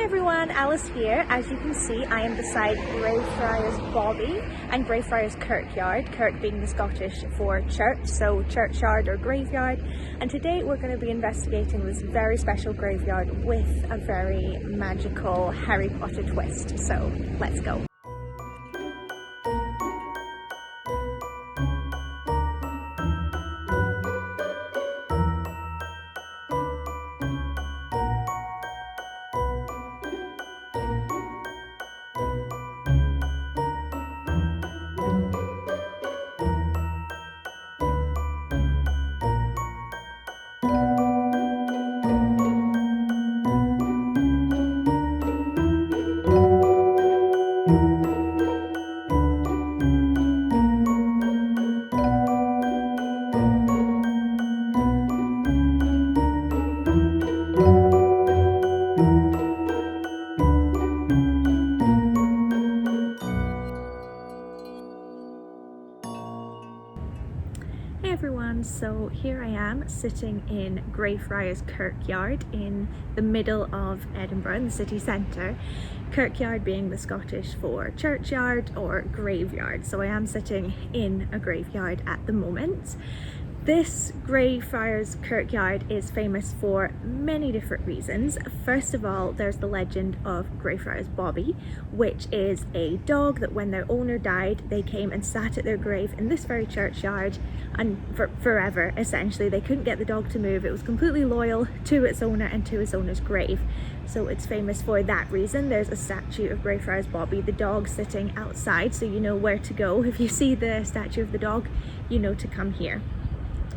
Hey everyone, Alice here. As you can see, I am beside Greyfriar's Bobby and Greyfriar's Kirkyard, Kirk being the Scottish for church, so churchyard or graveyard. And today we're going to be investigating this very special graveyard with a very magical Harry Potter twist. So let's go. Hey everyone, so here I am sitting in Greyfriar's Kirkyard in the middle of Edinburgh, in the city centre. Kirkyard being the Scottish for churchyard or graveyard, so I am sitting in a graveyard at the moment. This Greyfriar's Kirkyard is famous for many different reasons. First of all, there's the legend of Greyfriar's Bobby, which is a dog that when their owner died, they came and sat at their grave in this very churchyard and forever, essentially. They couldn't get the dog to move. It was completely loyal to its owner and to its owner's grave. So it's famous for that reason. There's a statue of Greyfriar's Bobby, the dog, sitting outside, so you know where to go. If you see the statue of the dog, you know to come here.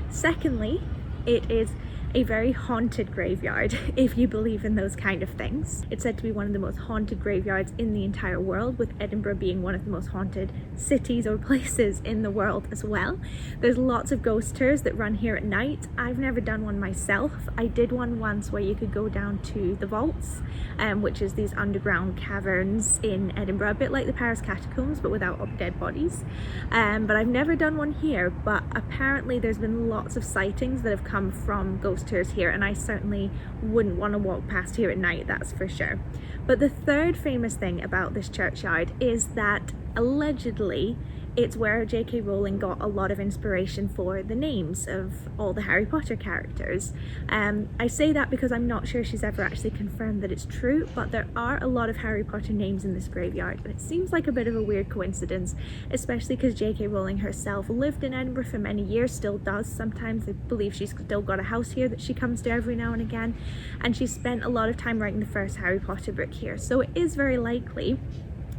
Secondly, it is a very haunted graveyard, if you believe in those kind of things. It's said to be one of the most haunted graveyards in the entire world, with Edinburgh being one of the most haunted cities or places in the world as well. There's lots of ghost tours that run here at night. I've never done one myself. I did one once where you could go down to the vaults, which is these underground caverns in Edinburgh, a bit like the Paris catacombs but without dead bodies. But I've never done one here, but apparently there's been lots of sightings that have come from ghost tours here, and I certainly wouldn't want to walk past here at night, that's for sure. But the third famous thing about this churchyard is that allegedly it's where JK Rowling got a lot of inspiration for the names of all the Harry Potter characters. I say that because I'm not sure she's ever actually confirmed that it's true, but there are a lot of Harry Potter names in this graveyard, and it seems like a bit of a weird coincidence, especially because JK Rowling herself lived in Edinburgh for many years, still does sometimes. I believe she's still got a house here that she comes to every now and again, and she spent a lot of time writing the first Harry Potter book here, so it is very likely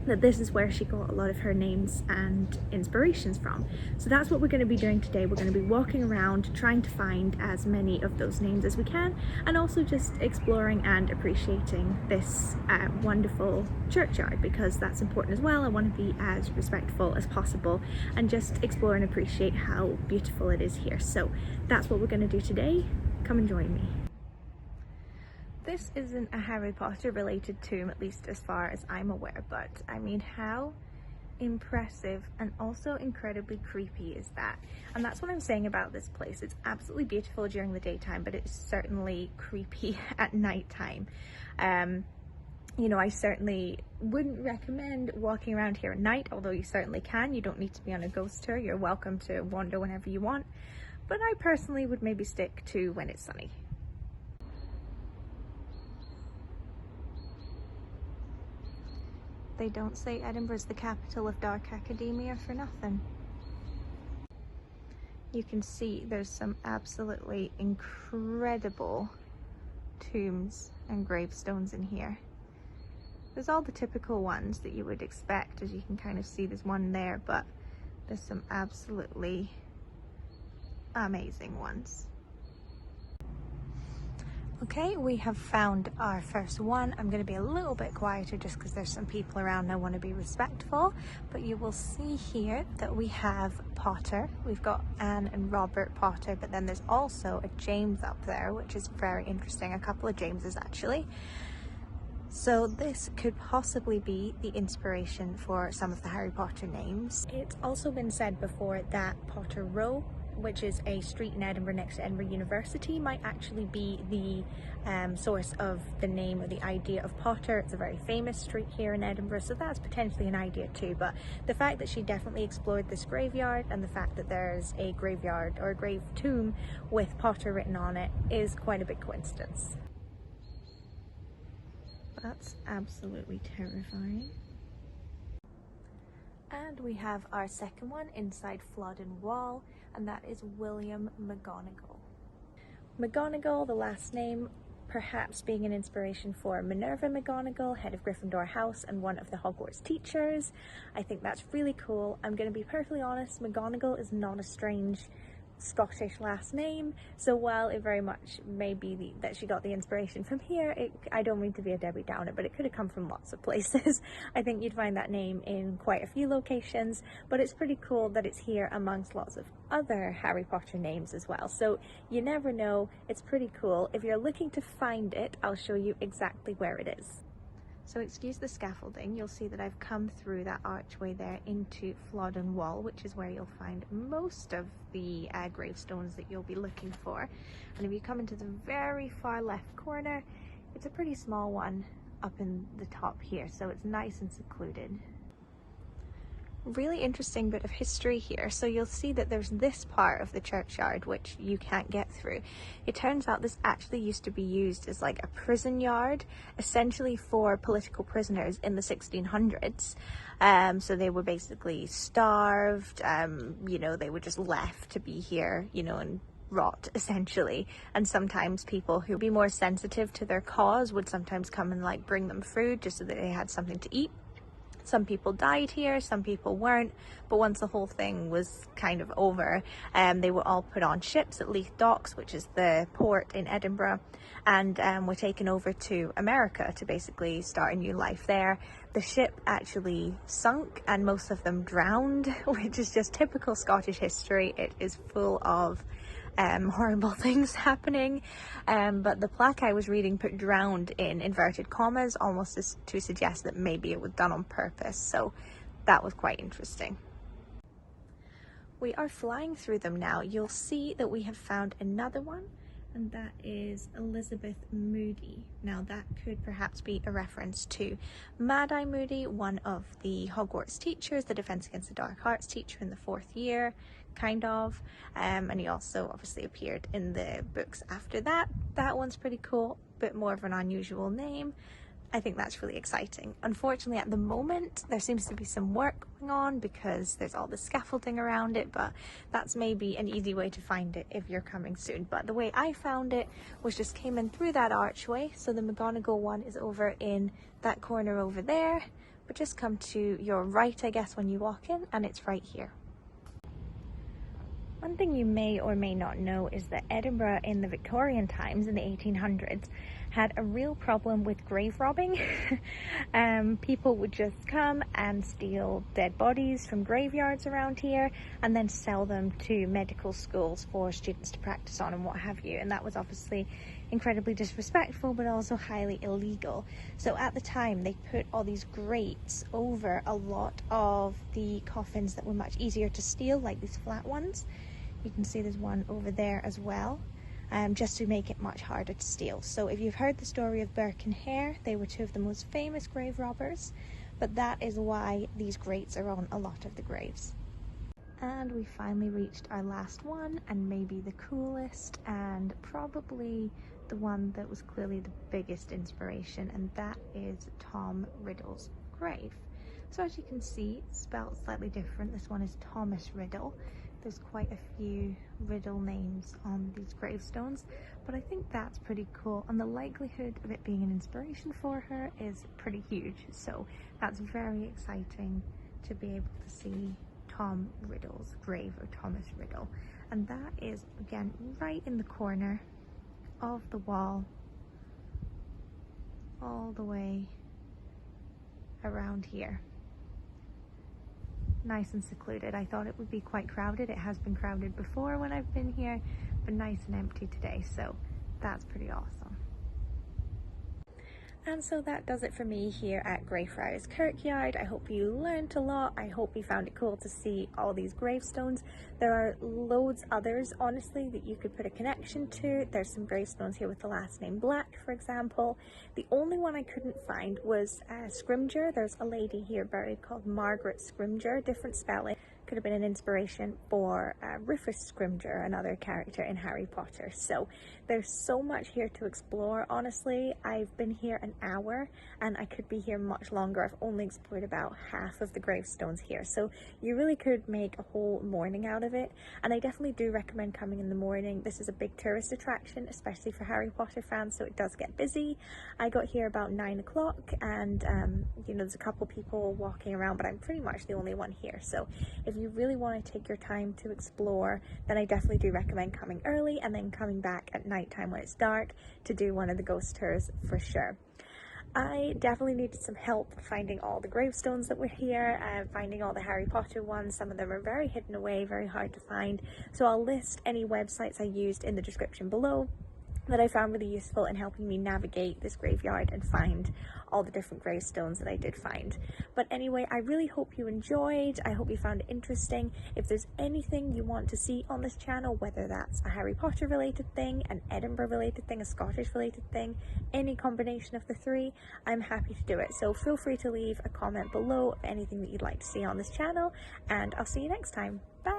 that this is where she got a lot of her names and inspirations from. So that's what we're going to be doing today. We're going to be walking around trying to find as many of those names as we can, and also just exploring and appreciating this wonderful churchyard, because that's important as well. I want to be as respectful as possible and just explore and appreciate how beautiful it is here. So that's what we're going to do today. Come and join me. This isn't a Harry Potter related tomb, at least as far as I'm aware, but I mean, how impressive and also incredibly creepy is that? And that's what I'm saying about this place. It's absolutely beautiful during the daytime, but it's certainly creepy at nighttime. You know, I certainly wouldn't recommend walking around here at night, although you certainly can. You don't need to be on a ghost tour. You're welcome to wander whenever you want. But I personally would maybe stick to when it's sunny. They don't say Edinburgh's the capital of dark academia for nothing. You can see there's some absolutely incredible tombs and gravestones in here. There's all the typical ones that you would expect, as you can kind of see. There's one there, but there's some absolutely amazing ones. Okay, we have found our first one. I'm going to be a little bit quieter just because there's some people around and I want to be respectful, but you will see here that we have Potter. We've got Anne and Robert Potter, but then there's also a James up there, which is very interesting. A couple of Jameses actually. So this could possibly be the inspiration for some of the Harry Potter names. It's also been said before that Potter Row which is a street in Edinburgh next to Edinburgh University, might actually be the source of the name or the idea of Potter. It's a very famous street here in Edinburgh, so that's potentially an idea too. But the fact that she definitely explored this graveyard, and the fact that there's a graveyard or a grave tomb with Potter written on it, is quite a big coincidence. That's absolutely terrifying. And we have our second one inside Flodden Wall, and that is William McGonagall. McGonagall, the last name, perhaps being an inspiration for Minerva McGonagall, head of Gryffindor House and one of the Hogwarts teachers. I think that's really cool. I'm going to be perfectly honest, McGonagall is not a strange Scottish last name, so while it very much may be that she got the inspiration from here, I don't mean to be a Debbie Downer, but it could have come from lots of places. I think you'd find that name in quite a few locations, but it's pretty cool that it's here amongst lots of other Harry Potter names as well, so you never know. It's pretty cool. If you're looking to find it, I'll show you exactly where it is. So excuse the scaffolding, you'll see that I've come through that archway there into Flodden Wall, which is where you'll find most of the gravestones that you'll be looking for. And if you come into the very far left corner, it's a pretty small one up in the top here, so it's nice and secluded. Really interesting bit of history here. So you'll see that there's this part of the churchyard which you can't get through. It turns out this actually used to be used as like a prison yard, essentially for political prisoners in the 1600s. So they were basically starved, you know, they were just left to be here, you know, and rot essentially. And sometimes people who would be more sensitive to their cause would sometimes come and like bring them food just so that they had something to eat. Some people died here, some people weren't, but once the whole thing was kind of over, they were all put on ships at Leith Docks, which is the port in Edinburgh, and were taken over to America to basically start a new life there. The ship actually sunk and most of them drowned, which is just typical Scottish history. It is full of horrible things happening, but the plaque I was reading put drowned in inverted commas, almost as to suggest that maybe it was done on purpose, so that was quite interesting. We are flying through them now. You'll see that we have found another one, and that is Elizabeth Moody. Now that could perhaps be a reference to Mad-Eye Moody, one of the Hogwarts teachers, the Defense Against the Dark Arts teacher in the 4th year, kind of, and he also obviously appeared in the books after that. That one's pretty cool, bit more of an unusual name. I think that's really exciting. Unfortunately at the moment there seems to be some work going on because there's all the scaffolding around it, but that's maybe an easy way to find it if you're coming soon. But the way I found it was just came in through that archway. So the McGonagall one is over in that corner over there, but just come to your right, I guess, when you walk in, and it's right here. One thing you may or may not know is that Edinburgh in the Victorian times, in the 1800s, had a real problem with grave robbing. People would just come and steal dead bodies from graveyards around here and then sell them to medical schools for students to practice on and what have you. And that was obviously incredibly disrespectful, but also highly illegal. So at the time they put all these grates over a lot of the coffins that were much easier to steal, like these flat ones. You can see there's one over there as well, just to make it much harder to steal. So if you've heard the story of Burke and Hare, they were two of the most famous grave robbers, but that is why these grates are on a lot of the graves. And we finally reached our last one, and maybe the coolest, and probably the one that was clearly the biggest inspiration, and that is Tom Riddle's grave. So as you can see, it's spelled slightly different. This one is Thomas Riddle. There's quite a few Riddle names on these gravestones, but I think that's pretty cool, and the likelihood of it being an inspiration for her is pretty huge, so that's very exciting to be able to see Tom Riddle's grave, or Thomas Riddle. And that is, again, right in the corner of the wall, all the way around here. Nice and secluded. I thought it would be quite crowded. It has been crowded before when I've been here, but nice and empty today, so that's pretty awesome. And so that does it for me here at Greyfriar's Kirkyard. I hope you learned a lot. I hope you found it cool to see all these gravestones. There are loads others, honestly, that you could put a connection to. There's some gravestones here with the last name Black, for example. The only one I couldn't find was Scrimgeour. There's a lady here buried called Margaret Scrimgeour, different spelling. Could have been an inspiration for Rufus Scrimgeour, another character in Harry Potter. So there's so much here to explore. Honestly, I've been here an hour and I could be here much longer. I've only explored about half of the gravestones here, so you really could make a whole morning out of it. And I definitely do recommend coming in the morning. This is a big tourist attraction, especially for Harry Potter fans, so it does get busy. I got here about 9 o'clock and you know, there's a couple people walking around, but I'm pretty much the only one here. So if you really want to take your time to explore, then I definitely do recommend coming early and then coming back at night time when it's dark to do one of the ghost tours for sure. I definitely needed some help finding all the gravestones that were here, finding all the Harry Potter ones. Some of them are very hidden away, very hard to find. So I'll list any websites I used in the description below that I found really useful in helping me navigate this graveyard and find all the different gravestones that I did find. But anyway, I really hope you enjoyed. I hope you found it interesting. If there's anything you want to see on this channel, whether that's a Harry Potter related thing, an Edinburgh related thing, a Scottish related thing, any combination of the three, I'm happy to do it. So feel free to leave a comment below of anything that you'd like to see on this channel, and I'll see you next time. Bye!